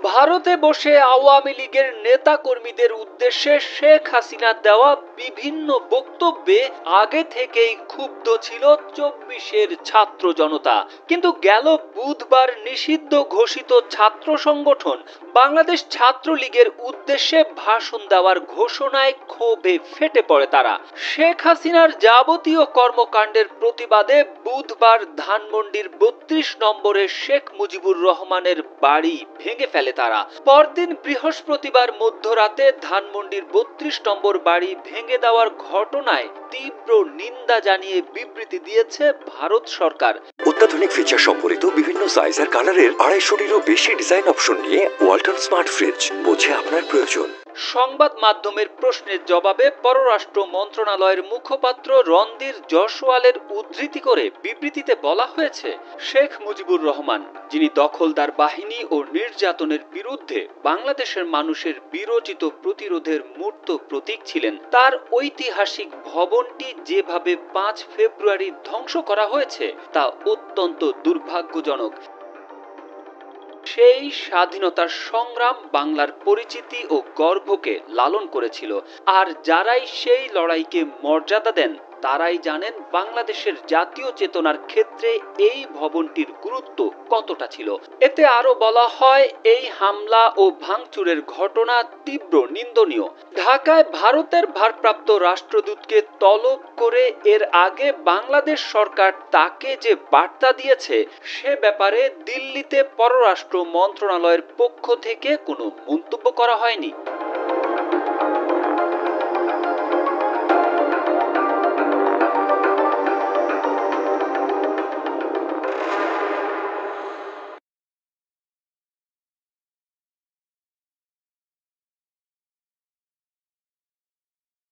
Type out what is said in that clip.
ভারতে বসে আওয়ামী লীগের নেতাকর্মীদের উদ্দেশ্যে শেখ হাসিনা দেওয়া বিভিন্ন বক্তব্যে আগে থেকেই ক্ষুব্ধ ছিল ২৪-এর ছাত্র জনতা। কিন্তু গেল বুধবার নিষিদ্ধ ঘোষিত ছাত্র সংগঠন বাংলাদেশ ছাত্রলীগের উদ্দেশ্যে ভাষণ দেওয়ার ঘোষণায় ক্ষোভে ফেটে পড়ে তারা। শেখ হাসিনার যাবতীয় কর্মকাণ্ডের প্রতিবাদে বুধবার ধানমন্ডির ৩২ নম্বরে শেখ মুজিবুর রহমানের বাড়ি ভেঙে ফেলে তারা। পরদিন বৃহস্পতিবার মধ্যরাতে ধানমন্ডির ৩২ নম্বর বাড়ি ভেঙে দেওয়ার ঘটনায় তীব্র নিন্দা জানিয়ে বিবৃতি দিয়েছে ভারত সরকার। অত্যাধুনিক ফিচার সম্বলিত বিভিন্ন সাইজ আর কালারের ২৫০-টিরও বেশি ডিজাইন অপশন নিয়ে ওয়ালটন স্মার্ট ফ্রিজ, বোঝে আপনার প্রয়োজন। সংবাদ মাধ্যমের প্রশ্নের জবাবে পররাষ্ট্র মন্ত্রণালয়ের মুখপাত্র রণধীর জয়সওয়ালের উদ্ধৃতি করে বিবৃতিতে বলা হয়েছে, শেখ মুজিবুর রহমান, যিনি দখলদার বাহিনী ও নির্যাতনের বিরুদ্ধে বাংলাদেশের মানুষের বিরোচিত প্রতিরোধের মূর্ত প্রতীক ছিলেন, তার ঐতিহাসিক ভবনটি যেভাবে ৫ ফেব্রুয়ারি ধ্বংস করা হয়েছে তা অত্যন্ত দুর্ভাগ্যজনক। সেই স্বাধীনতার সংগ্রাম বাংলার পরিচিতি ও গর্বকে লালন করেছিল, আর যারাই সেই লড়াইকে মর্যাদা দেন তারাই জানেন বাংলাদেশের জাতীয় চেতনার ক্ষেত্রে এই ভবনটির গুরুত্ব কতটা ছিল। এতে আরো বলা হয়, এই হামলা ও ভাঙচুরের ঘটনা তীব্র নিন্দনীয়। ঢাকায় ভারতের ভারপ্রাপ্ত রাষ্ট্রদূতকে তলব করে এর আগে বাংলাদেশ সরকার তাকে যে বার্তা দিয়েছে সে ব্যাপারে দিল্লিতে পররাষ্ট্র মন্ত্রণালয়ের পক্ষ থেকে কোনো মন্তব্য করা হয়নি।